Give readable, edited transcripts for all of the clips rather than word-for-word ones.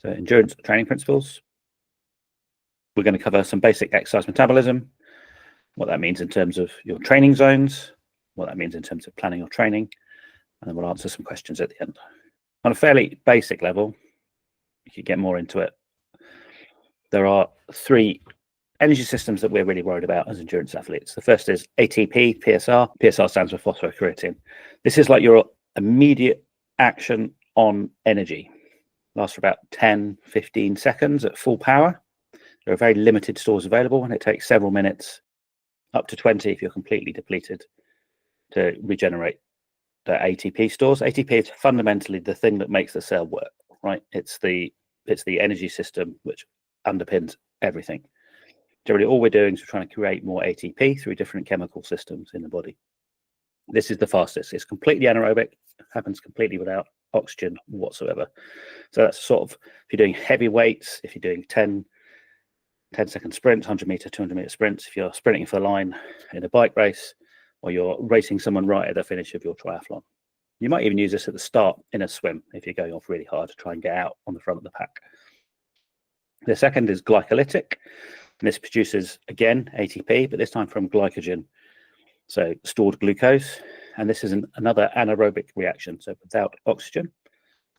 So endurance training principles. We're going to cover some basic exercise metabolism, what that means in terms of your training zones, what that means in terms of planning your training, and then we'll answer some questions at the end. On a fairly basic level, you could get more into it. There are 3 energy systems that we're really worried about as endurance athletes. The first is ATP, PSR. PSR stands for phosphocreatine. This is like your immediate action on energy. Lasts for about 10, 15 seconds at full power. There are very limited stores available, and it takes several minutes, up to 20 if you're completely depleted, to regenerate the ATP stores. ATP is fundamentally the thing that makes the cell work, right? It's the energy system which underpins everything. Generally, all we're doing is we're trying to create more ATP through different chemical systems in the body. This is the fastest. It's completely anaerobic, happens completely without oxygen whatsoever. So that's sort of, if you're doing heavy weights, if you're doing 10-second sprints, 100-meter, 200-meter sprints, if you're sprinting for the line in a bike race, or you're racing someone right at the finish of your triathlon. You might even use this at the start in a swim if you're going off really hard to try and get out on the front of the pack. The second is glycolytic. And this produces, again, ATP, but this time from glycogen, so stored glucose. And this is another anaerobic reaction, so without oxygen.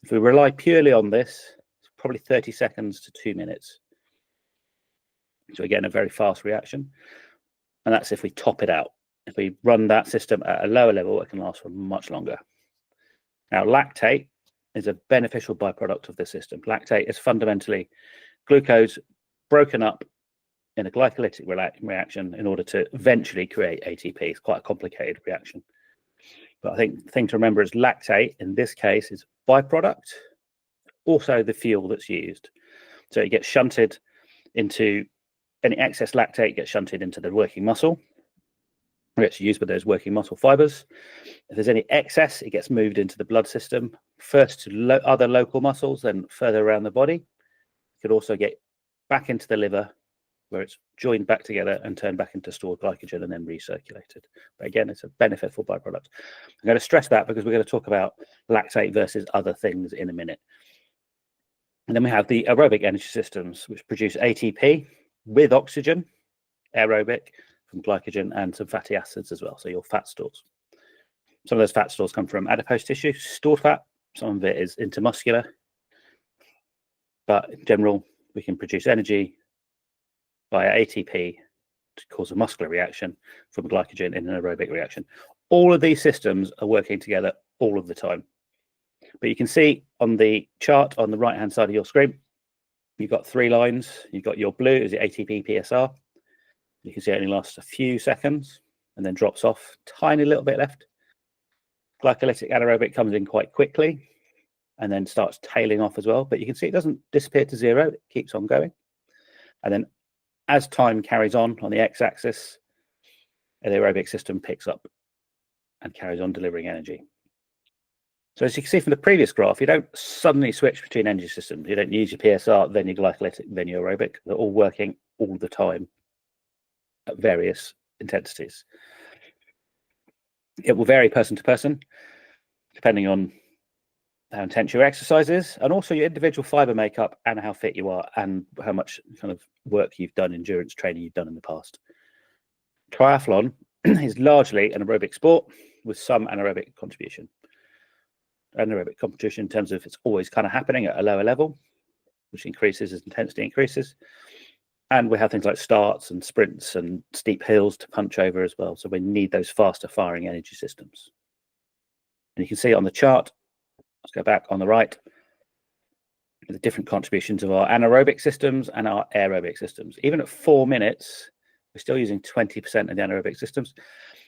If we rely purely on this, it's probably 30 seconds to 2 minutes. So again, a very fast reaction. And that's if we top it out. If we run that system at a lower level, it can last for much longer. Now, lactate is a beneficial byproduct of this system. Lactate is fundamentally glucose broken up in a glycolytic reaction in order to eventually create ATP. It's quite a complicated reaction. But I think the thing to remember is lactate, in this case, is byproduct, also the fuel that's used. So it gets shunted into, any excess lactate gets shunted into the working muscle. It gets used with those working muscle fibers. If there's any excess, it gets moved into the blood system, first to other local muscles, then further around the body. It could also get back into the liver, where it's joined back together and turned back into stored glycogen and then recirculated. But again, it's a benefitful byproduct. I'm going to stress that because we're going to talk about lactate versus other things in a minute. And then we have the aerobic energy systems, which produce ATP with oxygen, aerobic, from glycogen and some fatty acids as well, so your fat stores. Some of those fat stores come from adipose tissue, stored fat. Some of it is intermuscular. But in general, we can produce energy via ATP to cause a muscular reaction from glycogen in an aerobic reaction. All of these systems are working together all of the time. But you can see on the chart on the right-hand side of your screen, you've got 3 lines. You've got your blue is the ATP PSR. You can see it only lasts a few seconds and then drops off, tiny little bit left. Glycolytic anaerobic comes in quite quickly and then starts tailing off as well. But you can see it doesn't disappear to 0. It keeps on going. And then as time carries on the x-axis, the aerobic system picks up and carries on delivering energy. So as you can see from the previous graph, you don't suddenly switch between energy systems. You don't use your PSR, then your glycolytic, then your aerobic. They're all working all the time at various intensities. It will vary person to person, depending on how intense your exercise is, and also your individual fiber makeup and how fit you are and how much kind of work you've done, endurance training you've done in the past. Triathlon is largely an aerobic sport with some anaerobic contribution. Anaerobic competition in terms of it's always kind of happening at a lower level, which increases as intensity increases. And we have things like starts and sprints and steep hills to punch over as well. So we need those faster firing energy systems. And you can see on the chart, let's go back on the right, the different contributions of our anaerobic systems and our aerobic systems. Even at 4 minutes, we're still using 20% of the anaerobic systems.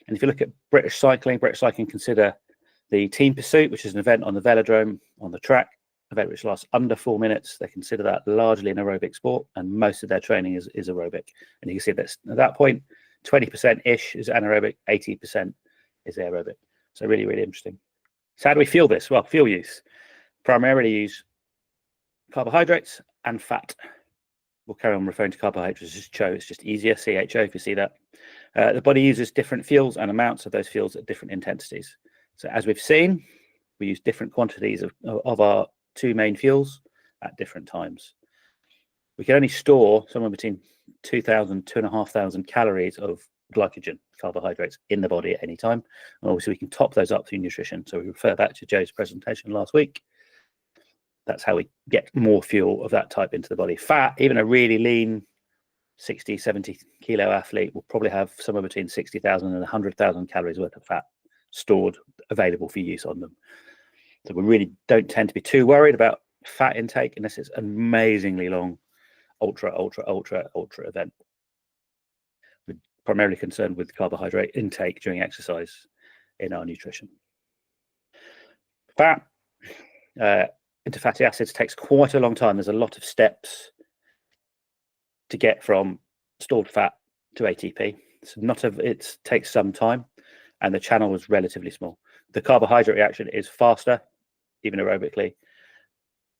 And if you look at British cycling consider the team pursuit, which is an event on the velodrome, on the track, event which lasts under 4 minutes. They consider that largely an aerobic sport, and most of their training is aerobic. And you can see that at that point, 20%-ish is anaerobic, 80% is aerobic. So really, really interesting. So how do we fuel this? Well, fuel use. Primarily use carbohydrates and fat. We'll carry on referring to carbohydrates as CHO. It's just easier, CHO, if you see that. The body uses different fuels and amounts of those fuels at different intensities. So as we've seen, we use different quantities of our 2 main fuels at different times. We can only store somewhere between 2,000, 2,500 calories of glycogen, carbohydrates, in the body at any time. And obviously, we can top those up through nutrition. So we refer back to Joe's presentation last week. That's how we get more fuel of that type into the body. Fat, even a really lean 60, 70 kilo athlete will probably have somewhere between 60,000 and 100,000 calories worth of fat stored, available for use on them. So we really don't tend to be too worried about fat intake unless it's an amazingly long ultra event. We're primarily concerned with carbohydrate intake during exercise in our nutrition. Fat into fatty acids takes quite a long time. There's a lot of steps to get from stored fat to ATP. It takes some time, and the channel is relatively small. The carbohydrate reaction is faster, even aerobically,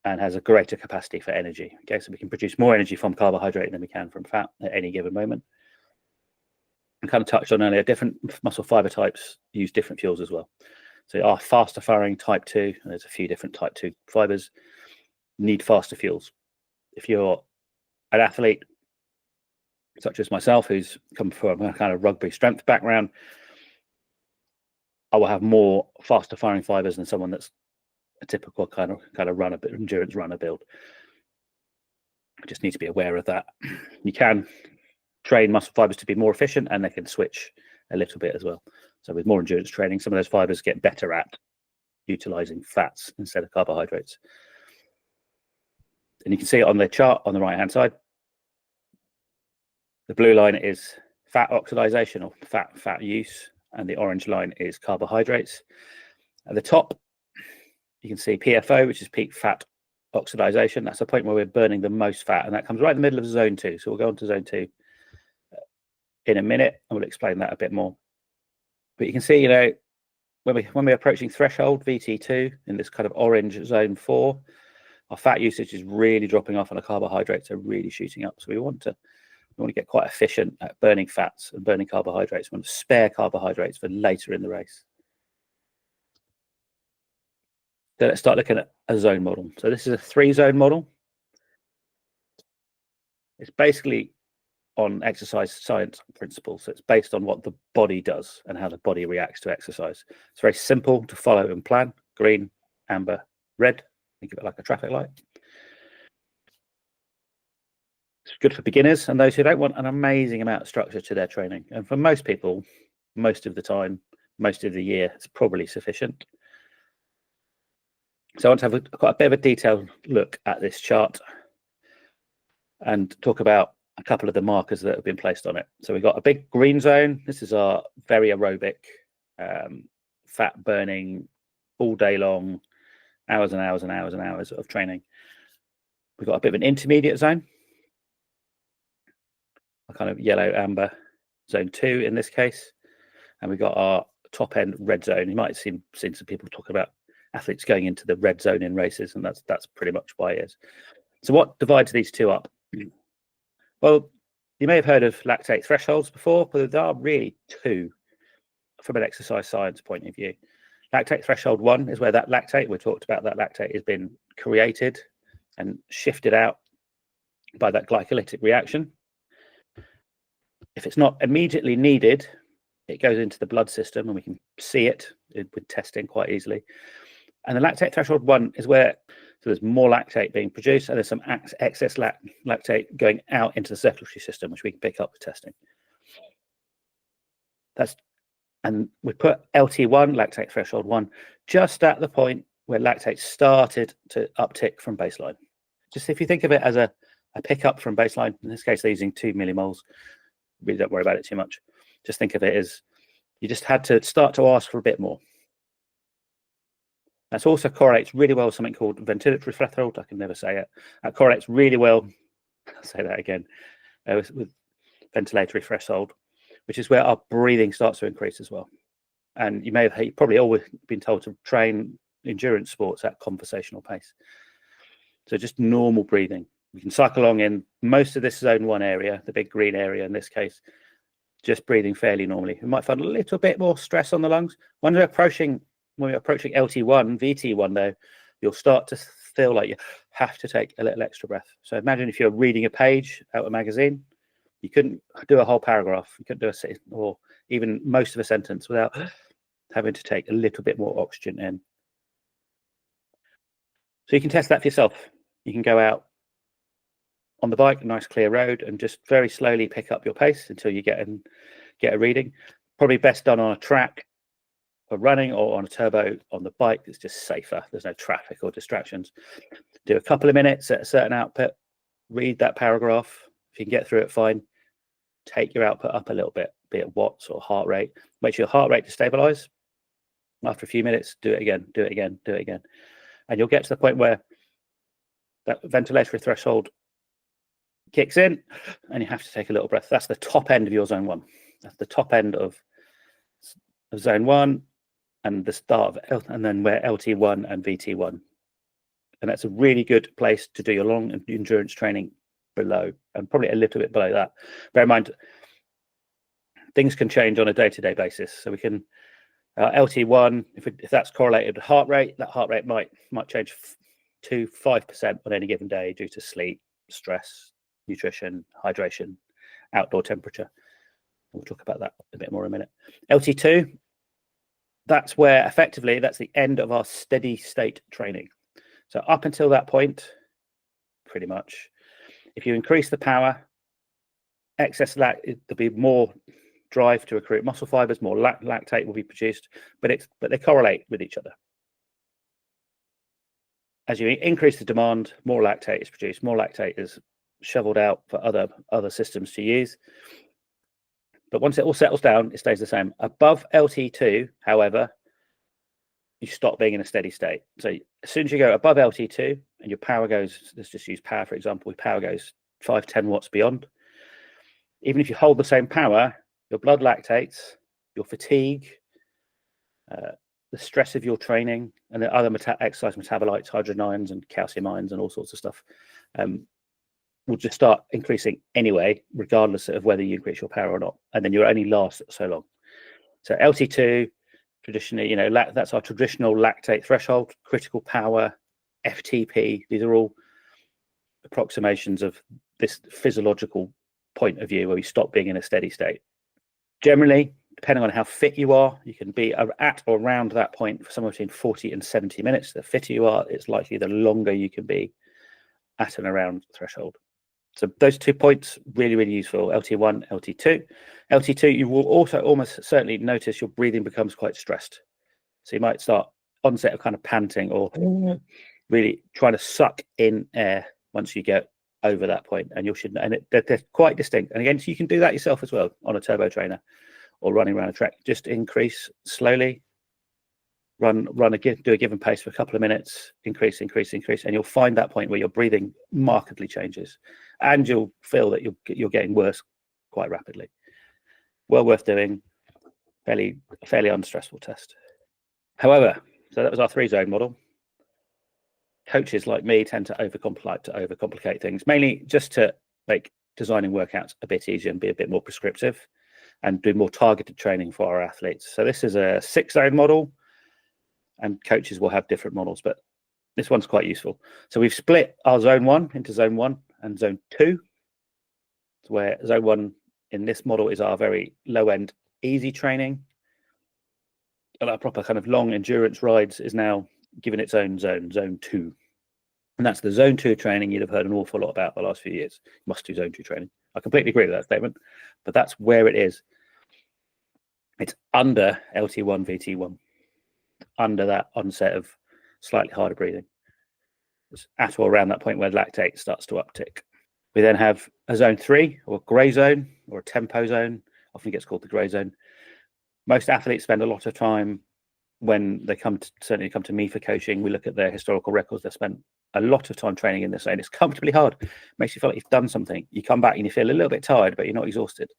and has a greater capacity for energy. Okay, so we can produce more energy from carbohydrate than we can from fat at any given moment. I kind of touched on earlier, different muscle fiber types use different fuels as well. So our faster firing type 2, and there's a few different type 2 fibers, need faster fuels. If you're an athlete such as myself, who's come from a kind of rugby strength background, I will have more faster firing fibers than someone that's a typical kind of runner, endurance runner build. I just need to be aware of that. You can train muscle fibers to be more efficient, and they can switch a little bit as well. So with more endurance training, some of those fibers get better at utilizing fats instead of carbohydrates. And you can see it on the chart on the right hand side. The blue line is fat oxidation or fat use, and the orange line is carbohydrates. At the top, you can see PFO, which is peak fat oxidation. That's the point where we're burning the most fat, and that comes right in the middle of zone 2. So we'll go on to zone 2 in a minute, and we'll explain that a bit more. But you can see, when we're approaching threshold VT2 in this kind of orange zone 4, our fat usage is really dropping off, and our carbohydrates are really shooting up. So we want to get quite efficient at burning fats and burning carbohydrates. We want to spare carbohydrates for later in the race. So let's start looking at a zone model. So this is a 3-zone model. It's basically on exercise science principles. So it's based on what the body does and how the body reacts to exercise. It's very simple to follow and plan. Green, amber, red. Think of it like a traffic light. It's good for beginners and those who don't want an amazing amount of structure to their training. And for most people, most of the time, most of the year, it's probably sufficient. So I want to have quite a bit of a detailed look at this chart and talk about a couple of the markers that have been placed on it. So we've got a big green zone. This is our very aerobic, fat burning, all day long, hours and hours and hours and hours of training. We've got a bit of an intermediate zone, a kind of yellow amber zone 2 in this case, and we've got our top end red zone. You might have seen some people talk about athletes going into the red zone in races, and that's pretty much why it is. So what divides these two up? Well, you may have heard of lactate thresholds before, but there are really two from an exercise science point of view. Lactate threshold 1 is where that lactate, we talked about, that lactate has been created and shifted out by that glycolytic reaction. If it's not immediately needed, it goes into the blood system, and we can see it with testing quite easily. And the lactate threshold 1 is where there's more lactate being produced, and there's some excess lactate going out into the circulatory system, which we can pick up with testing. And we put LT1, lactate threshold 1, just at the point where lactate started to uptick from baseline. Just if you think of it as a pickup from baseline, in this case they're using 2 millimoles. Really don't worry about it too much. Just think of it as you just had to start to ask for a bit more. That also correlates really well with something called ventilatory threshold. I can never say it. That correlates really well, I'll say that again, with ventilatory threshold, which is where our breathing starts to increase as well. And you've probably always been told to train endurance sports at conversational pace. So just normal breathing. We can cycle along in most of this zone 1 area, the big green area in this case, just breathing fairly normally. We might find a little bit more stress on the lungs. When we're approaching LT1, VT1 though, you'll start to feel like have to take a little extra breath. So imagine if you're reading a page out of a magazine, you couldn't do a whole paragraph, you couldn't do a sentence or even most of a sentence without having to take a little bit more oxygen in. So you can test that for yourself. You can go out on the bike, a nice clear road, and just very slowly pick up your pace until you get a reading. Probably best done on a track for running or on a turbo on the bike. It's just safer. There's no traffic or distractions. Do a couple of minutes at a certain output, read that paragraph. If you can get through it, fine. Take your output up a little bit, be it watts or heart rate. Make sure your heart rate to stabilize. After a few minutes, do it again, do it again, do it again. And you'll get to the point where that ventilatory threshold kicks in and you have to take a little breath. That's the top end of your zone 1. That's the top end of zone 1 and the start of and then where LT1 and VT1. And that's a really good place to do your long endurance training below, and probably a little bit below that. Bear in mind, things can change on a day-to-day basis. So we can LT1, if that's correlated with heart rate, that heart rate might change to 5% on any given day due to sleep, stress, nutrition, hydration, outdoor temperature. We'll talk about that a bit more in a minute. LT2, that's where effectively that's the end of our steady state training. So up until that point, pretty much, if you increase the power, there'll be more drive to recruit muscle fibers, more lactate will be produced, but they correlate with each other. As you increase the demand, more lactate is produced, more lactate is shoveled out for other systems to use. But once it all settles down, it stays the same. Above LT2, however, you stop being in a steady state. So as soon as you go above LT2 and your power goes, let's just use power for example, your power goes 5-10 watts beyond. Even if you hold the same power, your blood lactates, your fatigue, the stress of your training, and the other exercise metabolites, hydrogen ions and calcium ions and all sorts of stuff, will just start increasing anyway, regardless of whether you increase your power or not. And then you'll only last so long. So LT2, traditionally, that's our traditional lactate threshold, critical power, FTP. These are all approximations of this physiological point of view where we stop being in a steady state. Generally, depending on how fit you are, you can be at or around that point for somewhere between 40 and 70 minutes. The fitter you are, it's likely the longer you can be at and around threshold. So those 2 points, really, really useful, LT1, LT2. LT2, you will also almost certainly notice your breathing becomes quite stressed. So you might start onset of kind of panting or really trying to suck in air once you get over that point. And they're quite distinct. And again, so you can do that yourself as well on a turbo trainer or running around a track. Just increase slowly, do a given pace for a couple of minutes, increase, and you'll find that point where your breathing markedly changes, and you'll feel that you're getting worse quite rapidly. Well worth doing, fairly unstressful test. However, so that was our 3-zone model. Coaches like me tend to overcomplicate things, mainly just to make designing workouts a bit easier and be a bit more prescriptive and do more targeted training for our athletes. So this is a 6-zone model, and coaches will have different models, but this one's quite useful. So we've split our zone 1 into zone 1 and zone 2, where zone 1 in this model is our very low-end easy training, and our proper kind of long endurance rides is now given its own zone 2. And that's the zone 2 training you'd have heard an awful lot about the last few years. You must do zone 2 training. I completely agree with that statement, but that's where it is. It's under LT1, VT1, under that onset of slightly harder breathing. It's at or around that point where lactate starts to uptick. We then have a zone 3 or gray zone or a tempo zone, often gets called the gray zone. Most athletes spend a lot of time when they certainly come to me for coaching. We look at their historical records. They've spent a lot of time training in this zone. It's comfortably hard. It makes you feel like you've done something. You come back and you feel a little bit tired, but you're not exhausted.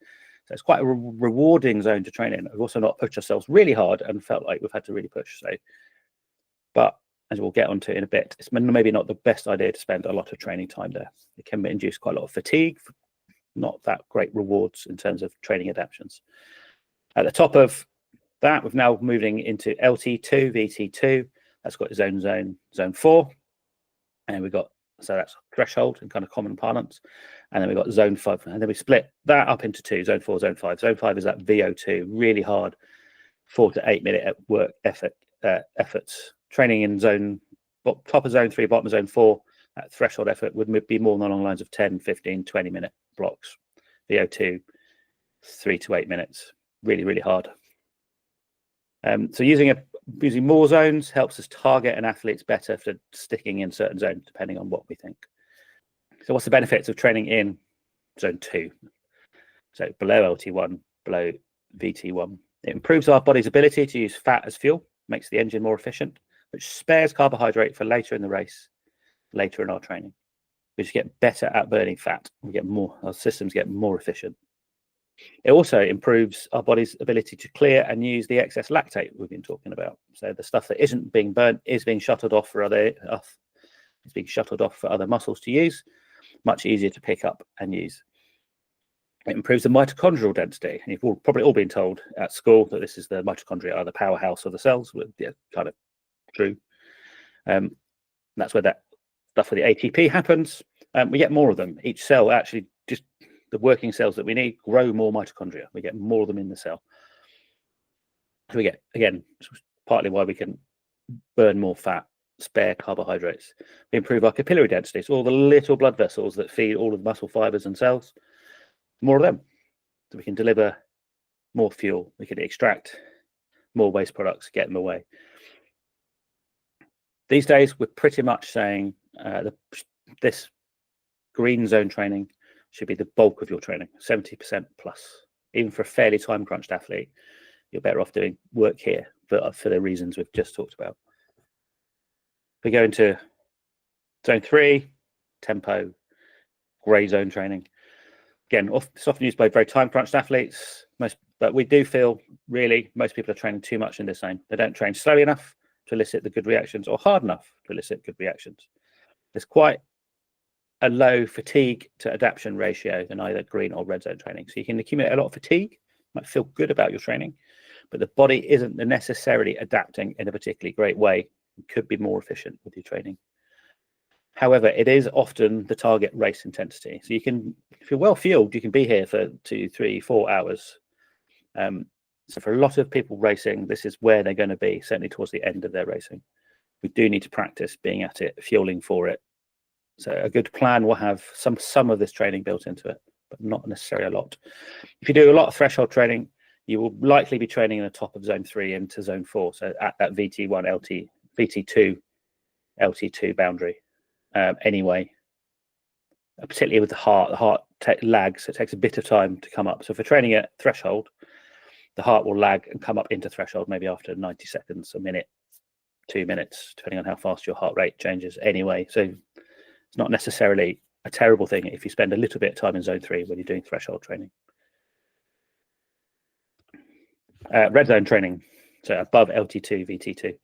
So it's quite a rewarding zone to train in. We've also not pushed ourselves really hard and felt like we've had to really push. But as we'll get onto in a bit, it's maybe not the best idea to spend a lot of training time there. It can induce quite a lot of fatigue, not that great rewards in terms of training adaptations. At the top of that, we've now moving into LT2, VT2. That's got zone 4. And we've got So that's threshold in kind of common parlance. And then we've got zone 5. And then we split that up into 2, zone 4, zone 5. Zone 5 is that VO2, really hard, 4 to 8 minute work efforts. Training in top of zone 3, bottom of zone 4, that threshold effort would be more along the lines of 10, 15, 20 minute blocks. VO2, 3 to 8 minutes, really, really hard. So using more zones helps us target an athletes better for sticking in certain zones, depending on what we think. So what's the benefits of training in zone 2? So below LT1, below VT1. It improves our body's ability to use fat as fuel, makes the engine more efficient, which spares carbohydrate for later in the race, later in our training. We just get better at burning fat. Our systems get more efficient. It also improves our body's ability to clear and use the excess lactate we've been talking about. So the stuff that isn't being burnt is being shuttled off for other muscles to use, much easier to pick up and use. It improves the mitochondrial density. And you've probably all been told at school that this is the mitochondria are the powerhouse of the cells. Yeah, kind of true. That's where that stuff with the ATP happens. We get more of them. Each cell actually, just the working cells that we need, grow more mitochondria. We get more of them in the cell. So we get, again, partly why we can burn more fat, spare carbohydrates. We improve our capillary density. So all the little blood vessels that feed all of the muscle fibers and cells, more of them. So we can deliver more fuel. We can extract more waste products, get them away. These days, we're pretty much saying this green zone training should be the bulk of your training, 70% plus. Even for a fairly time-crunched athlete, you're better off doing work here for the reasons we've just talked about. We go into zone 3, tempo, grey zone training. Again, it's often used by very time-crunched athletes, but we do feel really most people are training too much in this zone. They don't train slowly enough to elicit the good reactions or hard enough to elicit good reactions. There's quite a low fatigue to adaptation ratio in either green or red zone training. So you can accumulate a lot of fatigue, might feel good about your training, but the body isn't necessarily adapting in a particularly great way. It could be more efficient with your training. However, it is often the target race intensity. So you can, if you're well fueled, you can be here for 2, 3, 4 hours. So for a lot of people racing, this is where they're going to be, certainly towards the end of their racing. We do need to practice being at it, fueling for it. So a good plan will have some of this training built into it, but not necessarily a lot. If you do a lot of threshold training, you will likely be training in the top of zone 3 into zone 4. So at that VT1, VT2, LT2 boundary anyway, particularly with the heart lags. So it takes a bit of time to come up. So if we're training at threshold, the heart will lag and come up into threshold maybe after 90 seconds, a minute, 2 minutes, depending on how fast your heart rate changes anyway. So it's not necessarily a terrible thing if you spend a little bit of time in zone 3 when you're doing threshold training. Red zone training, so above LT2, VT2.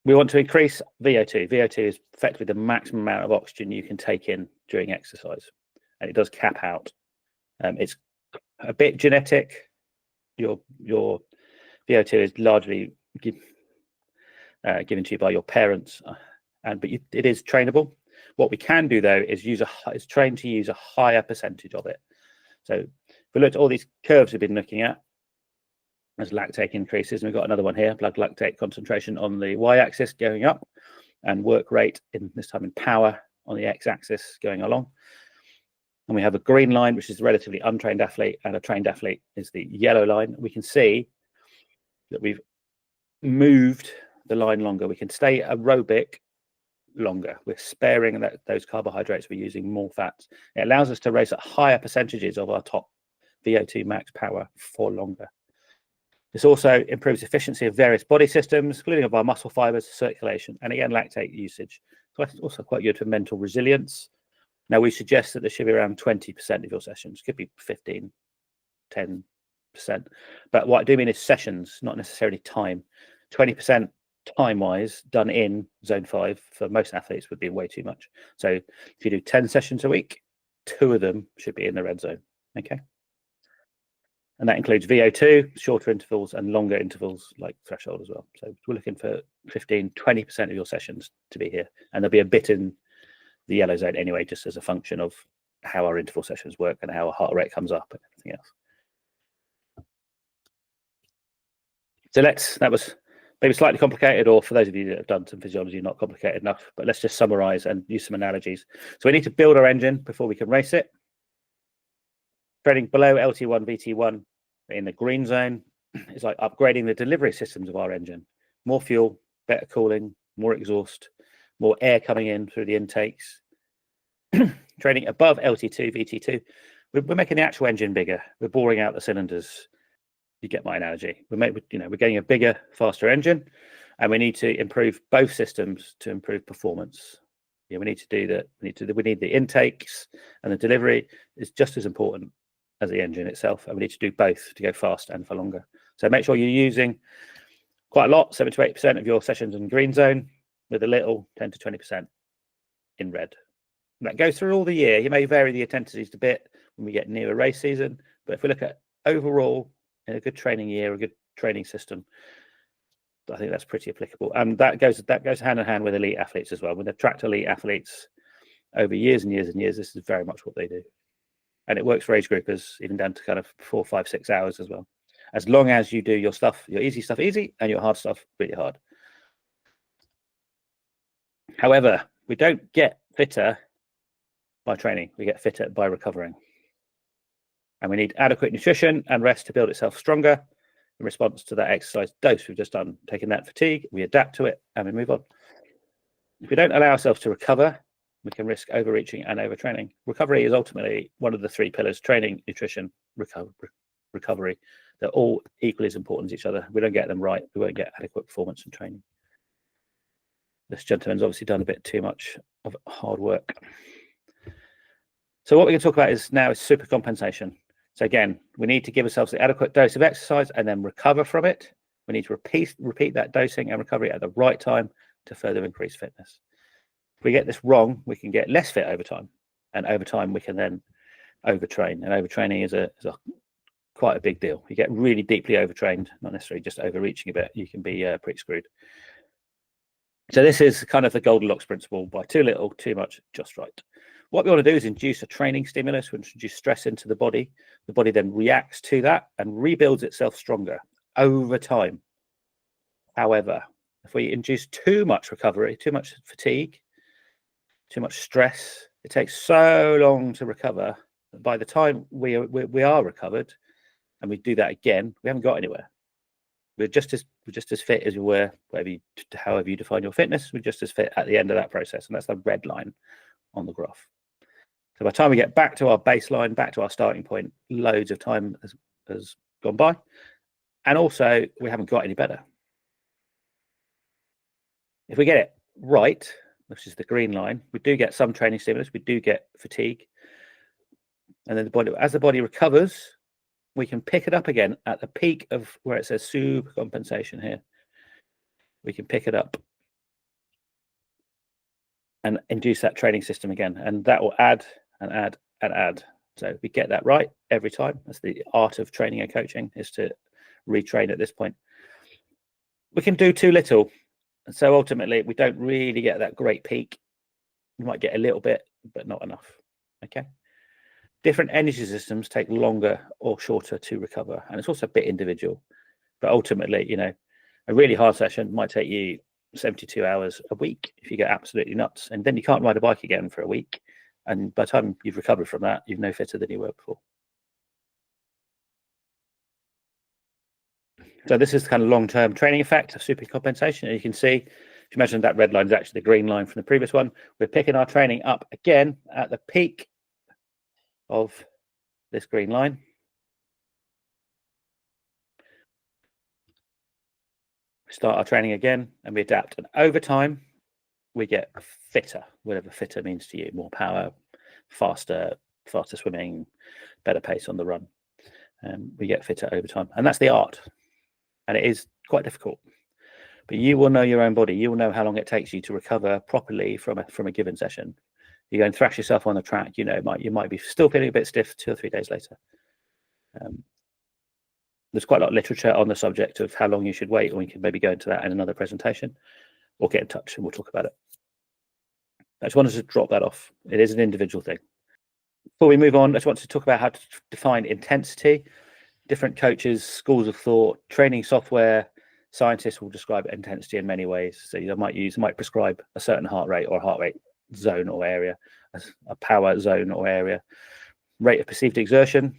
We want to increase VO2. VO2 is effectively the maximum amount of oxygen you can take in during exercise, and it does cap out. It's a bit genetic. Your VO2 is largely given to you by your parents, but it is trainable. What we can do though is train to use a higher percentage of it. So if we look at all these curves we've been looking at, as lactate increases, and we've got another one here, blood lactate concentration on the y-axis going up, and work rate this time in power on the x-axis going along. And we have a green line, which is a relatively untrained athlete, and a trained athlete is the yellow line. We can see that we've moved the line longer. We can stay aerobic longer. We're sparing those carbohydrates. We're using more fats. It allows us to race at higher percentages of our top VO2 max power for longer. This also improves efficiency of various body systems, including of our muscle fibers, circulation, and again, lactate usage. So it's also quite good for mental resilience. Now, we suggest that there should be around 20% of your sessions. Could be 15, 10%. But what I do mean is sessions, not necessarily time. 20% time-wise done in zone 5 for most athletes would be way too much. So if you do 10 sessions a week, 2 of them should be in the red zone. Okay. And that includes VO2, shorter intervals, and longer intervals like threshold as well. So we're looking for 15, 20% of your sessions to be here. And there'll be a bit in the yellow zone anyway, just as a function of how our interval sessions work and how our heart rate comes up and everything else. So that was maybe slightly complicated, or for those of you that have done some physiology, not complicated enough, but let's just summarize and use some analogies. So we need to build our engine before we can race it. Training below LT1, VT1 in the green zone is like upgrading the delivery systems of our engine. More fuel, better cooling, more exhaust, more air coming in through the intakes. Training above LT2, VT2, we're making the actual engine bigger. We're boring out the cylinders. You get my analogy. We're getting a bigger, faster engine, and we need to improve both systems to improve performance. Yeah, we need to do that. We need the intakes, and the delivery is just as important as the engine itself, and we need to do both to go fast and for longer. So make sure you're using quite a lot, 7 to 8% of your sessions in green zone, with a little 10 to 20% in red. And that goes through all the year. You may vary the intensities a bit when we get near a race season, but if we look at overall in a good training year, a good training system, I think that's pretty applicable. And that goes hand in hand with elite athletes as well. When they've tracked elite athletes over years and years and years, this is very much what they do. And it works for age groupers, even down to kind of 4, 5, 6 hours as well. As long as you do your easy stuff easy, and your hard stuff really hard. However, we don't get fitter by training. We get fitter by recovering. And we need adequate nutrition and rest to build itself stronger in response to that exercise dose we've just done. Taking that fatigue, we adapt to it, and we move on. If we don't allow ourselves to recover, we can risk overreaching and overtraining. Recovery is ultimately one of the 3 pillars: training, nutrition, recovery. They're all equally as important as each other. If we don't get them right, we won't get adequate performance and training. This gentleman's obviously done a bit too much of hard work. So what we're going to talk about is super compensation. So again, we need to give ourselves the adequate dose of exercise and then recover from it. We need to repeat that dosing and recovery at the right time to further increase fitness. If we get this wrong, we can get less fit over time. And over time, we can then overtrain. And overtraining is quite a big deal. You get really deeply overtrained, not necessarily just overreaching a bit. You can be pretty screwed. So this is kind of the Goldilocks principle: by too little, too much, just right. What we want to do is induce a training stimulus, we introduce stress into the body. The body then reacts to that and rebuilds itself stronger over time. However, if we induce too much recovery, too much fatigue, too much stress, it takes so long to recover that by the time we are recovered and we do that again, we haven't got anywhere. We're just as fit as we were, however you define your fitness. We're just as fit at the end of that process, and that's the red line on the graph. So by the time we get back to our baseline, back to our starting point, loads of time has gone by, and also we haven't got any better. If we get it right, which is the green line, we do get some training stimulus, we do get fatigue, and then as the body recovers, we can pick it up again at the peak of where it says super compensation here. We can pick it up and induce that training system again, and that will add and add and add. So if we get that right every time, that's the art of training and coaching, is to retrain at this point. We can do too little, and so ultimately we don't really get that great peak. We might get a little bit, but not enough. Okay. Different energy systems take longer or shorter to recover, and it's also a bit individual. But ultimately, a really hard session might take you 72 hours a week if you get absolutely nuts, and then you can't ride a bike again for a week. And by the time you've recovered from that, you're no fitter than you were before. So this is the kind of long-term training effect of supercompensation. And you can see, if you imagine that red line is actually the green line from the previous one, we're picking our training up again at the peak of this green line. We start our training again and we adapt. And over time, we get fitter, whatever fitter means to you: more power, faster swimming, better pace on the run. We get fitter over time, and that's the art. And it is quite difficult, but you will know your own body. You will know how long it takes you to recover properly from a given session. You go and thrash yourself on the track. You might be still feeling a bit stiff 2 or 3 days later. There's quite a lot of literature on the subject of how long you should wait, and we can maybe go into that in another presentation, or get in touch and we'll talk about it. I just wanted to drop that off. It is an individual thing. Before we move on, I just want to talk about how to define intensity. Different coaches, schools of thought, training software, scientists will describe intensity in many ways. So you might prescribe a certain heart rate or a heart rate zone or area, a power zone or area. Rate of perceived exertion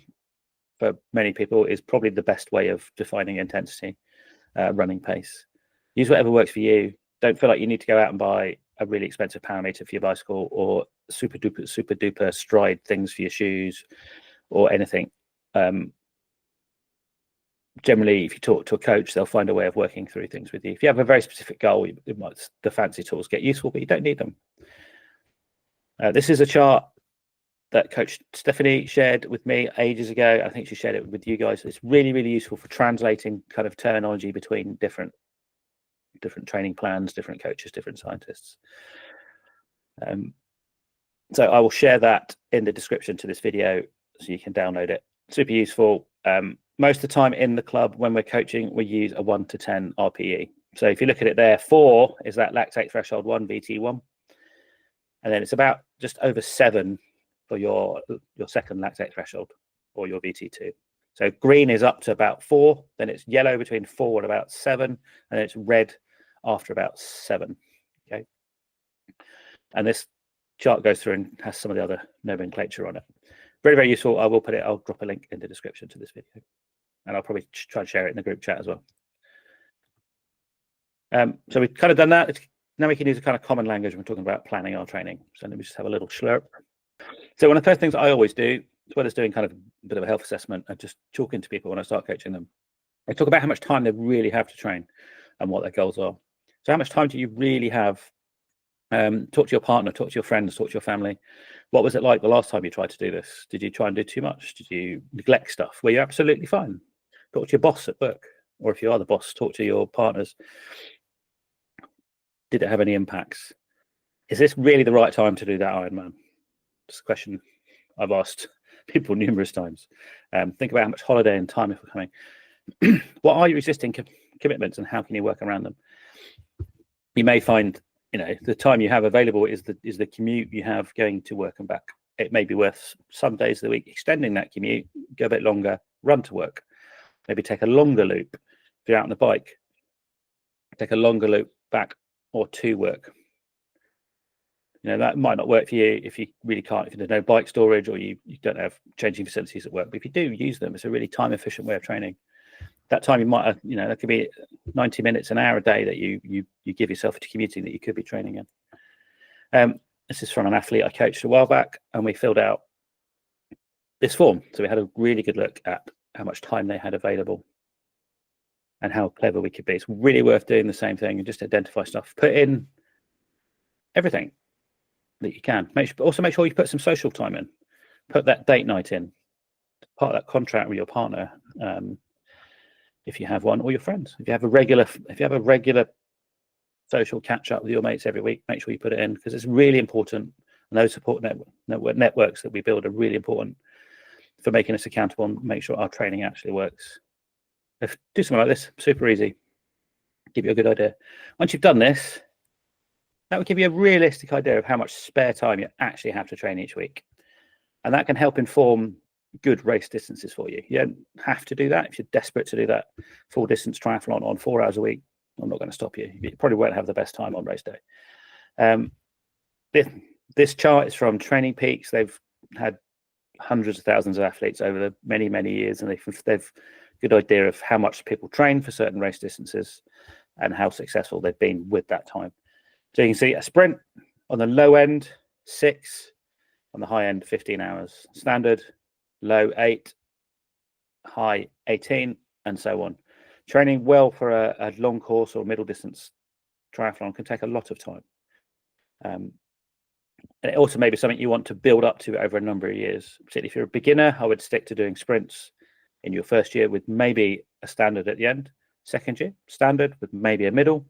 for many people is probably the best way of defining intensity. Running pace. Use whatever works for you. Don't feel like you need to go out and buy a really expensive power meter for your bicycle, or super duper stride things for your shoes, or anything. Generally, if you talk to a coach, they'll find a way of working through things with you. If you have a very specific goal, the fancy tools get useful, but you don't need them. This is a chart that Coach Stephanie shared with me ages ago. I think she shared it with you guys. It's really, really useful for translating kind of terminology between different training plans, different coaches, different scientists. So I will share that in the description to this video so you can download it. Super useful. Most of the time in the club, when we're coaching, we use a 1 to 10 RPE. So if you look at it there, 4 is that lactate threshold 1, VT1. And then it's about just over 7 for your second lactate threshold, or your VT2. So green is up to about 4, then it's yellow between 4 and about 7, and then it's red after about 7. Okay. And this chart goes through and has some of the other nomenclature on it. Very, very useful. I'll drop a link in the description to this video, and I'll probably try and share it in the group chat as well. So we've kind of done that. Now we can use a kind of common language when we're talking about planning our training. So let me just have a little slurp. So one of the first things I always do, as well as doing kind of a bit of a health assessment, and just talking to people when I start coaching them, I talk about how much time they really have to train and what their goals are. So how much time do you really have? Talk to your partner, talk to your friends, talk to your family. What was it like the last time you tried to do this? Did you try and do too much? Did you neglect stuff? Were you absolutely fine? Talk to your boss at work, or if you are the boss, talk to your partners. Did it have any impacts? Is this really the right time to do that Ironman? It's a question I've asked people numerous times. Think about how much holiday and time if we're coming. What are your existing commitments, and how can you work around them? You may find, the time you have available is the commute you have going to work and back. It may be worth some days of the week extending that commute, go a bit longer, run to work, maybe take a longer loop. If you're out on the bike, take a longer loop back or to work. That might not work for you if you really can't, if there's no bike storage, or you don't have changing facilities at work. But if you do use them, it's a really time efficient way of training. That time you might, that could be 90 minutes, an hour a day that you give yourself to commuting that you could be training in. This is from an athlete I coached a while back, and we filled out this form. So we had a really good look at how much time they had available and how clever we could be. It's really worth doing the same thing and just identify stuff. Put in everything that you can. Also make sure you put some social time in. Put that date night in. Part of that contract with your partner, if you have one, or your friends. If you have a regular social catch up with your mates every week, make sure you put it in, because it's really important. And those support networks that we build are really important for making us accountable and make sure our training actually works. Do something like this, super easy. Give you a good idea. Once you've done this, that will give you a realistic idea of how much spare time you actually have to train each week. And that can help inform good race distances for you. You don't have to do that. If you're desperate to do that full distance triathlon on 4 hours a week, I'm not going to stop you. You probably won't have the best time on race day. This chart is from Training Peaks. They've had hundreds of thousands of athletes over the many, many years, and they've good idea of how much people train for certain race distances and how successful they've been with that time. So you can see a sprint on the low end, 6, on the high end, 15 hours. Standard, low 8, high 18, and so on. Training well for a long course or middle distance triathlon can take a lot of time. And it also may be something you want to build up to over a number of years. Particularly if you're a beginner, I would stick to doing sprints in your first year with maybe a standard at the end. Second year, standard with maybe a middle.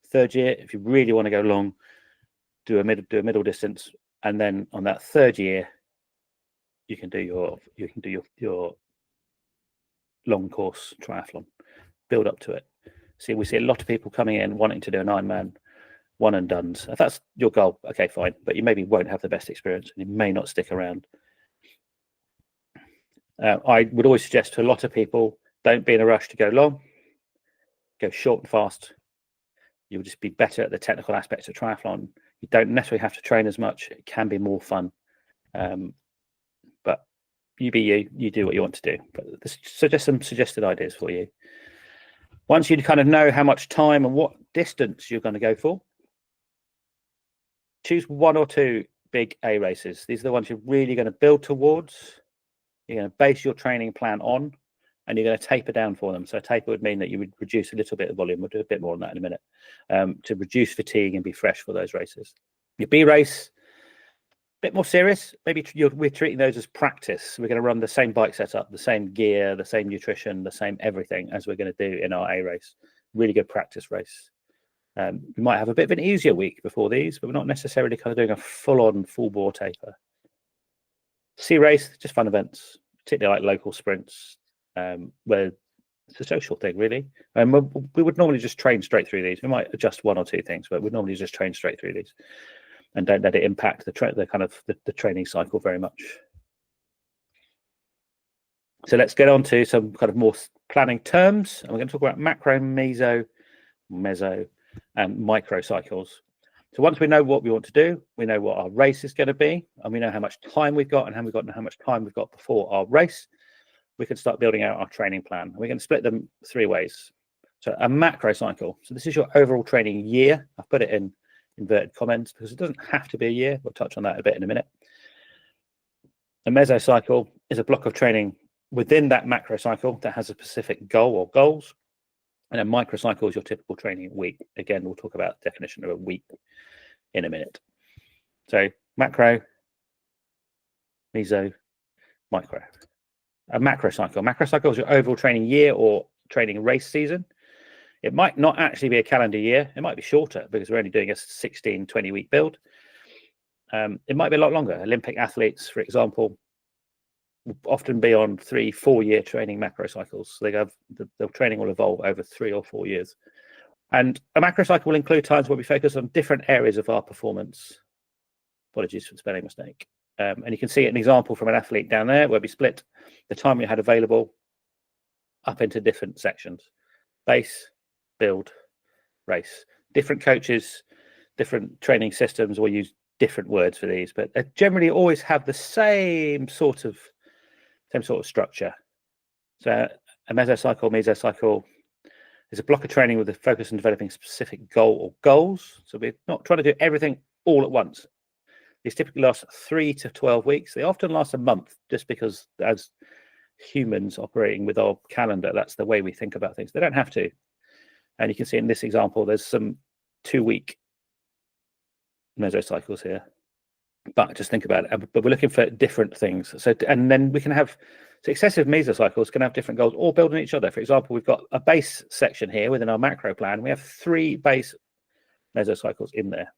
Third year, if you really want to go long, do a middle distance, and then on that third year, you can do your long course triathlon. Build up to it. See, we see a lot of people coming in wanting to do an Ironman one and dones. If that's your goal, okay, fine, but you maybe won't have the best experience and you may not stick around. I would always suggest to a lot of people, don't be in a rush to go long, go short and fast. You'll just be better at the technical aspects of triathlon. You don't necessarily have to train as much. It can be more fun. But you be you, you do what you want to do. But so just some suggested ideas for you. Once you kind of know how much time and what distance you're going to go for, choose one or two big A races. These are the ones you're really going to build towards. You're going to base your training plan on, and you're going to taper down for them. So taper would mean that you would reduce a little bit of volume. We'll do a bit more on that in a minute, to reduce fatigue and be fresh for those races. Your B race, a bit more serious. Maybe we're treating those as practice. We're going to run the same bike setup, the same gear, the same nutrition, the same everything as we're going to do in our A race. Really good practice race. We might have a bit of an easier week before these, but we're not necessarily kind of doing a full-on, full-bore taper. C race, just fun events, particularly like local sprints, where it's a social thing, really. And we would normally just train straight through these. We might adjust one or two things, but we'd normally just train straight through these, and don't let it impact the training cycle very much. So let's get on to some kind of more planning terms, and we're going to talk about macro, meso, and micro cycles. So once we know what we want to do, we know what our race is going to be, and we know how much time we've got and how much time we've got before our race, we can start building out our training plan. We're going to split them three ways. So a macro cycle. So this is your overall training year. I've put it in inverted commas because it doesn't have to be a year. We'll touch on that a bit in a minute. A mesocycle is a block of training within that macro cycle that has a specific goal or goals. And a microcycle is your typical training week. Again, we'll talk about the definition of a week in a minute. So macro, meso, micro. A macrocycle. Macrocycle is your overall training year or training race season. It might not actually be a calendar year. It might be shorter because we're only doing a 16, 20-week build. It might be a lot longer. Olympic athletes, for example, will often be on 3-4 year training macrocycles. So the training will evolve over 3 or 4 years. And a macrocycle will include times where we focus on different areas of our performance. Apologies for the spelling mistake. And you can see an example from an athlete down there where we split the time we had available up into different sections: base, build, race. Different coaches, different training systems will use different words for these, but they generally always have the same sort of structure. So a mesocycle, mesocycle is a block of training with a focus on developing a specific goal or goals. So we're not trying to do everything all at once. These typically last 3 to 12 weeks. They often last a month, just because as humans operating with our calendar, that's the way we think about things. They don't have to. And you can see in this example, there's some 2-week mesocycles here. But just think about it. But we're looking for different things. So, and then we can have successive mesocycles can have different goals, all build on each other. For example, we've got a base section here within our macro plan. We have 3 base mesocycles in there.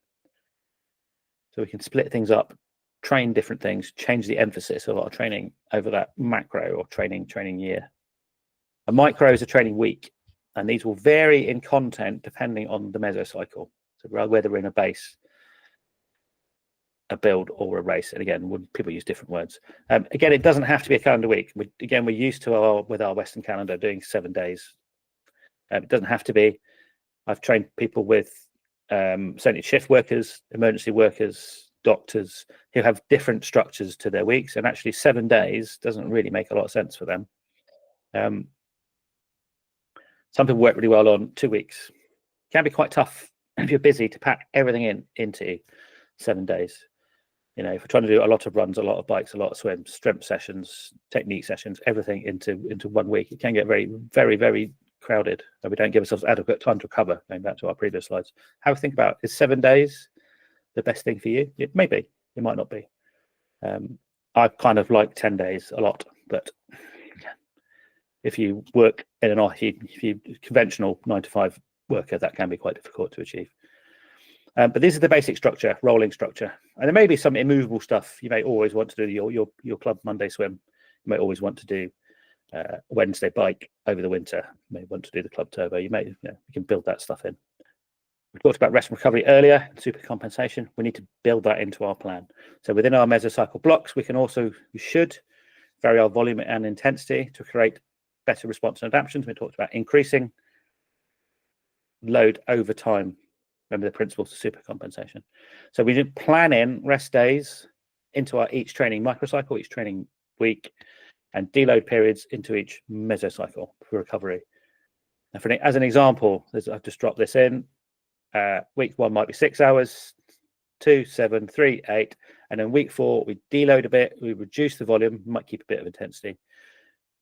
So we can split things up, train different things, change the emphasis of our training over that macro or training year. A micro is a training week, and these will vary in content depending on the mesocycle. So whether we're in a base, a build, or a race. And again, people use different words. Again, it doesn't have to be a calendar week. We're used to with our Western calendar doing 7 days. It doesn't have to be. I've trained people with certainly shift workers, emergency workers, doctors who have different structures to their weeks, and actually 7 days doesn't really make a lot of sense for them. Some people work really well on 2 weeks. It can be quite tough if you're busy to pack everything into 7 days. You know, if we're trying to do a lot of runs, a lot of bikes, a lot of swims, strength sessions, technique sessions, everything into 1 week, it can get very, very, very crowded, and we don't give ourselves adequate time to recover. Going back to our previous slides, have a think about, is 7 days the best thing for you? It may be, it might not be. I kind of like 10 days a lot, but if you work in an if you conventional 9-to-5 worker, that can be quite difficult to achieve. But this is the basic structure, rolling structure, and there may be some immovable stuff. You may always want to do your Club Monday swim. You may always want to do Wednesday bike over the winter. You may want to do the club turbo. You can build that stuff in. We talked about rest and recovery earlier, super compensation. We need to build that into our plan. So within our mesocycle blocks, we should vary our volume and intensity to create better response and adaptations. We talked about increasing load over time. Remember the principles of super compensation. So we did plan in rest days into our each training microcycle, each training week, and deload periods into each mesocycle for recovery. And as an example, I've just dropped this in. Week 1 might be 6 hours, 2, 7, 3, 8, and then week 4 we deload a bit, we reduce the volume, might keep a bit of intensity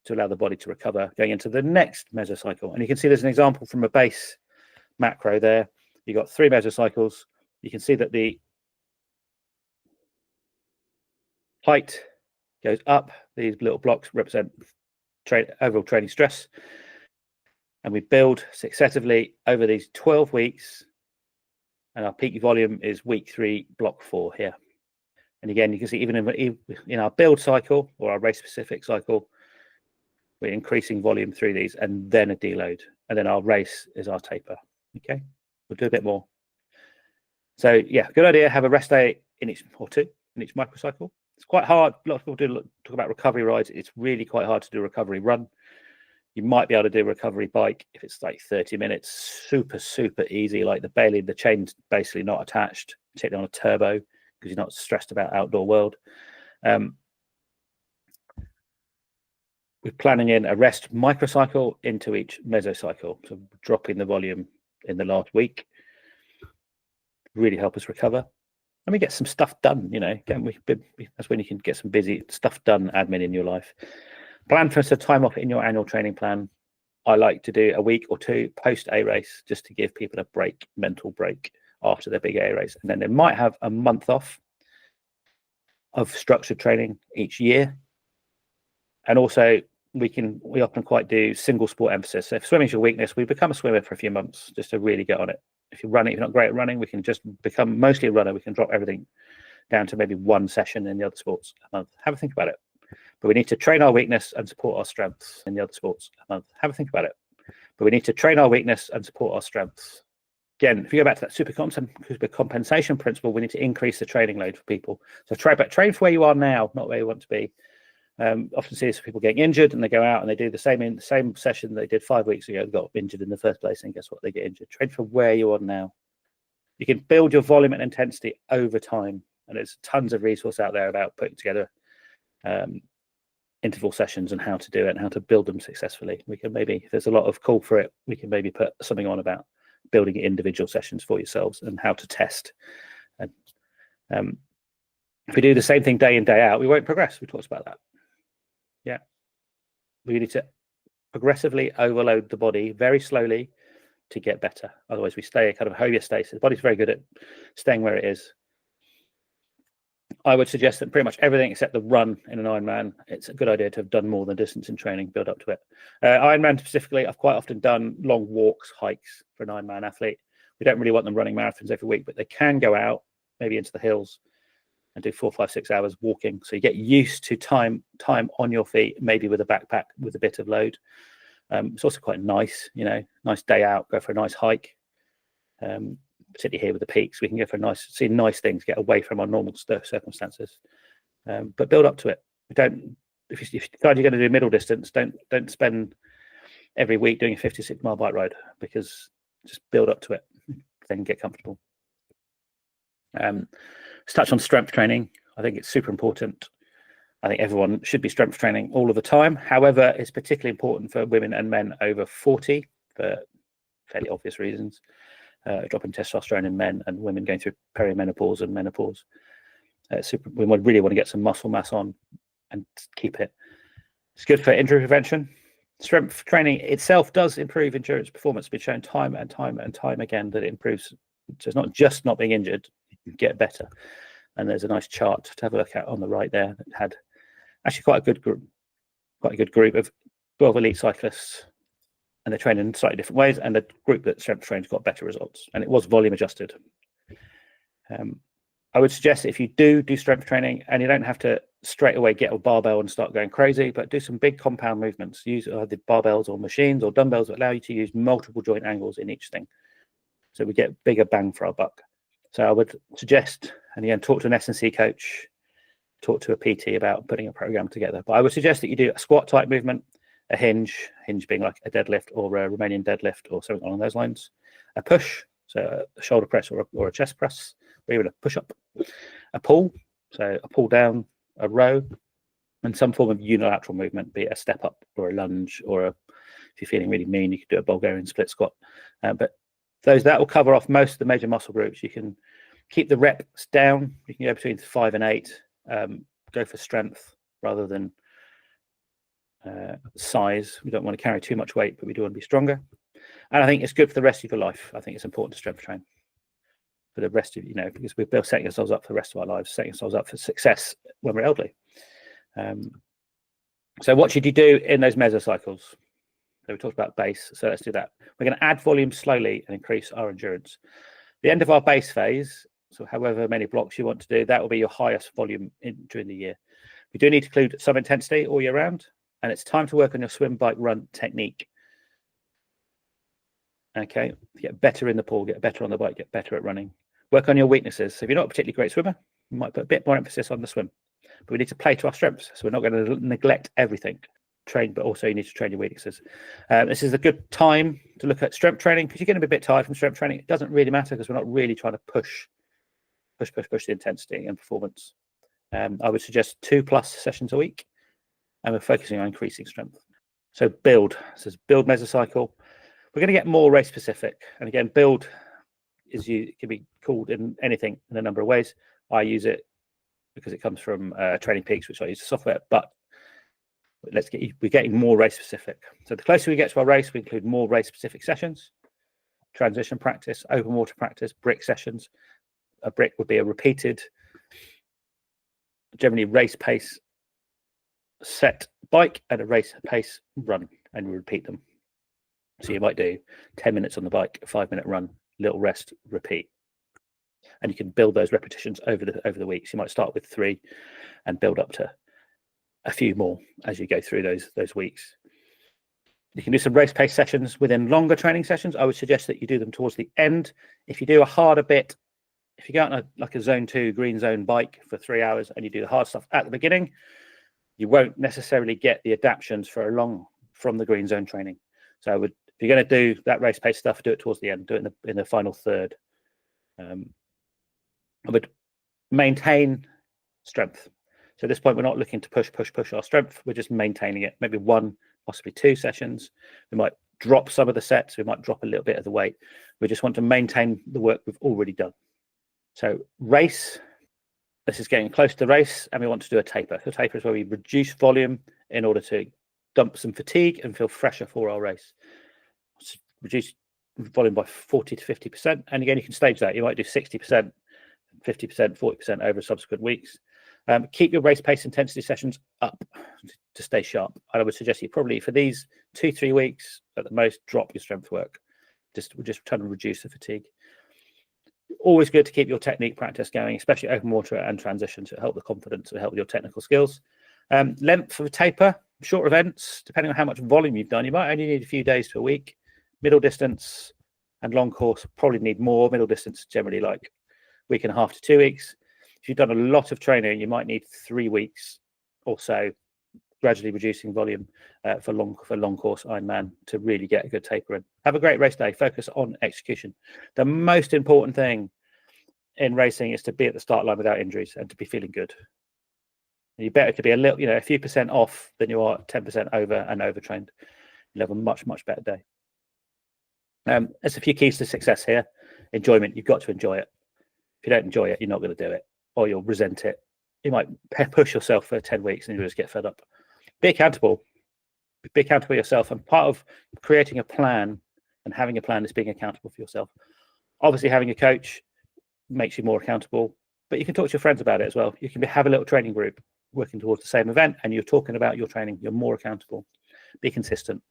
to allow the body to recover going into the next mesocycle. And you can see there's an example from a base macro there. You've got 3 mesocycles. You can see that the height goes up. These little blocks represent overall training stress. And we build successively over these 12 weeks. And our peak volume is week 3, block 4 here. And again, you can see even in our build cycle or our race specific cycle, we're increasing volume through these and then a deload. And then our race is our taper. Okay, we'll do a bit more. So yeah, good idea. Have a rest day in each or 2 in each microcycle. It's quite hard. A lot of people talk about recovery rides. It's really quite hard to do a recovery run. You might be able to do a recovery bike if it's like 30 minutes, super easy. Like the chain's basically not attached, particularly on a turbo, because you're not stressed about outdoor world. We're planning in a rest microcycle into each mesocycle, so dropping the volume in the last week. Really help us recover. And we get some stuff done, that's when you can get some busy stuff done, admin in your life. Plan for some time off in your annual training plan. I like to do a week or 2 post A race just to give people a break, mental break after their big A race. And then they might have a month off of structured training each year. And also we often quite do single sport emphasis. So if swimming's your weakness, we become a swimmer for a few months just to really get on it. If you're not great at running, we can just become mostly a runner. We can drop everything down to maybe 1 session in the other sports a month. Have a think about it. But we need to train our weakness and support our strengths in the other sports a month. Have a think about it. But we need to train our weakness and support our strengths. Again, if you go back to that super compensation principle, we need to increase the training load for people. So train for where you are now, not where you want to be. Often see people getting injured and they go out and they do the same session they did 5 weeks ago, got injured in the first place, and guess what? They get injured. Train for where you are now. You can build your volume and intensity over time, and there's tons of resource out there about putting together interval sessions and how to do it and how to build them successfully. We can maybe, if there's a lot of call for it, we can maybe put something on about building individual sessions for yourselves and how to test. And if we do the same thing day in, day out, we won't progress. We talked about that. Yeah. We need to progressively overload the body very slowly to get better. Otherwise, we stay kind of homeostasis. The body's very good at staying where it is. I would suggest that pretty much everything except the run in an Ironman, it's a good idea to have done more than distance in training, build up to it. Ironman specifically, I've quite often done long walks, hikes for an Ironman athlete. We don't really want them running marathons every week, but they can go out, maybe into the hills, and do 4, 5, 6 hours walking. So you get used to time on your feet, maybe with a backpack with a bit of load. It's also quite nice, nice day out, go for a nice hike. Particularly here with the peaks, we can go for see nice things, get away from our normal circumstances, but build up to it. If you decide you're going to do middle distance, don't spend every week doing a 56-mile bike ride, because just build up to it, then get comfortable. Let's touch on strength training. I think it's super important. I think everyone should be strength training all of the time. However, it's particularly important for women and men over 40 for fairly obvious reasons. Drop in testosterone in men and women going through perimenopause and menopause. We really want to get some muscle mass on and keep it. It's good for injury prevention. Strength training itself does improve endurance performance. It's been shown time and time again that it improves. So it's not just not being injured, you get better. And there's a nice chart to have a look at on the right there that had actually quite a good group of 12 elite cyclists. And they're trained in slightly different ways, and the group that strength trained got better results, and it was volume adjusted. I would suggest if you do strength training, and you don't have to straight away get a barbell and start going crazy, but do some big compound movements. Use either barbells or machines or dumbbells that allow you to use multiple joint angles in each thing, so we get bigger bang for our buck. So I would suggest, and again, talk to an S&C coach, talk to a PT about putting a program together. But I would suggest that you do a squat type movement, a hinge being like a deadlift or a Romanian deadlift or something along those lines, a push, so a shoulder press or a chest press, or even a push up, a pull, so a pull down, a row, and some form of unilateral movement, be it a step up or a lunge, or if you're feeling really mean, you could do a Bulgarian split squat. But that will cover off most of the major muscle groups. You can keep the reps down. You can go between 5 and 8. Go for strength rather than size. We don't want to carry too much weight, but we do want to be stronger. And I think it's good for the rest of your life. I think it's important to strength train for the rest of, because we're setting ourselves up for the rest of our lives, setting ourselves up for success when we're elderly. So what should you do in those mesocycles? So we talked about base, so let's do that. We're going to add volume slowly and increase our endurance. The end of our base phase, so however many blocks you want to do, that will be your highest volume during the year. We do need to include some intensity all year round, and it's time to work on your swim, bike, run technique. Okay, get better in the pool, get better on the bike, get better at running. Work on your weaknesses. So if you're not a particularly great swimmer, you might put a bit more emphasis on the swim. But we need to play to our strengths, so we're not going to neglect everything. Train, but also you need to train your weaknesses. This is a good time to look at strength training, because you're going to be a bit tired from strength training. It doesn't really matter, because we're not really trying to push the intensity and performance. I would suggest 2+ sessions a week, and we're focusing on increasing strength. So build. This is build mesocycle. We're going to get more race specific, and again, build can be called in anything in a number of ways. I use it because it comes from Training Peaks, which I use the software, but we're getting more race specific. So the closer we get to our race, we include more race specific sessions, transition practice, open water practice, brick sessions. A brick would be a repeated, generally race pace set bike and a race pace run, and we repeat them. So you might do 10 minutes on the bike, a 5-minute run, little rest, repeat. And you can build those repetitions over the weeks. You might start with 3 and build up to a few more as you go through those weeks. You can do some race pace sessions within longer training sessions. I would suggest that you do them towards the end. If you do a harder bit, if you go out on a zone 2 green zone bike for 3 hours and you do the hard stuff at the beginning, you won't necessarily get the adaptions from the green zone training. So if you're going to do that race pace stuff, do it towards the end, do it in the final third. I would maintain strength. So at this point, we're not looking to push our strength. We're just maintaining it. Maybe 1, possibly 2 sessions. We might drop some of the sets. We might drop a little bit of the weight. We just want to maintain the work we've already done. So race, this is getting close to race, and we want to do a taper. So taper is where we reduce volume in order to dump some fatigue and feel fresher for our race. Reduce volume by 40 to 50%. And again, you can stage that. You might do 60%, 50%, 40% over subsequent weeks. Keep your race pace intensity sessions up to stay sharp. I would suggest you probably, for these 2-3 weeks at the most, drop your strength work. We're just trying to reduce the fatigue. Always good to keep your technique practice going, especially open water and transition, to help the confidence and help your technical skills. Length of a taper, short events, depending on how much volume you've done, you might only need a few days to a week. Middle distance and long course probably need more. Middle distance generally like 1.5 weeks to 2 weeks. If you've done a lot of training, you might need 3 weeks or so, gradually reducing volume for long course Ironman to really get a good taper in. Have a great race day. Focus on execution. The most important thing in racing is to be at the start line without injuries and to be feeling good. You're better to be a few percent off than you are 10% over and overtrained. You'll have a much, much better day. There's a few keys to success here. Enjoyment. You've got to enjoy it. If you don't enjoy it, you're not going to do it, or you'll resent it. You might push yourself for 10 weeks and you'll just get fed up. Be accountable. Be accountable yourself. And part of creating a plan and having a plan is being accountable for yourself. Obviously, having a coach makes you more accountable, but you can talk to your friends about it as well. You can have a little training group working towards the same event, and you're talking about your training. You're more accountable. Be consistent.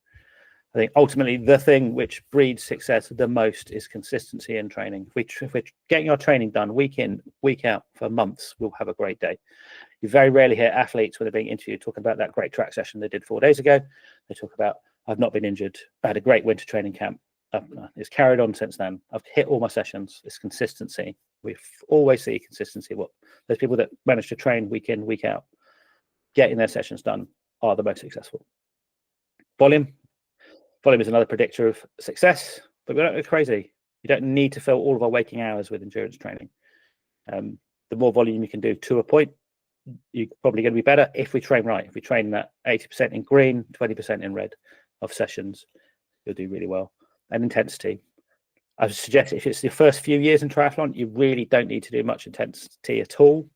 I think ultimately the thing which breeds success the most is consistency in training. If we're getting our training done week in, week out for months, we'll have a great day. You very rarely hear athletes when they're being interviewed talking about that great track session they did 4 days ago. They talk about, I've not been injured. I had a great winter training camp. It's carried on since then. I've hit all my sessions. It's consistency. We always see consistency. What those people that manage to train week in, week out, getting their sessions done are the most successful. Volume is another predictor of success, but we don't go crazy. You don't need to fill all of our waking hours with endurance training. The more volume you can do to a point, you're probably going to be better if we train right. If we train that 80% in green, 20% in red of sessions, you'll do really well. And intensity. I would suggest if it's your first few years in triathlon, you really don't need to do much intensity at all.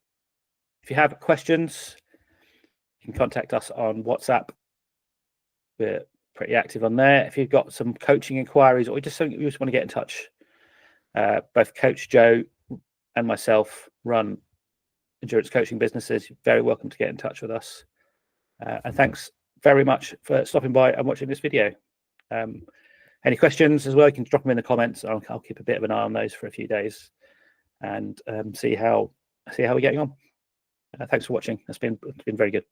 If you have questions, you can contact us on WhatsApp. We're pretty active on there. If you've got some coaching inquiries or just something you just want to get in touch, both Coach Joe and myself run endurance coaching businesses. You're very welcome to get in touch with us. And thanks very much for stopping by and watching this video. Any questions as well, you can drop them in the comments. I'll keep a bit of an eye on those for a few days and see how we're getting on. Thanks for watching. It's been very good.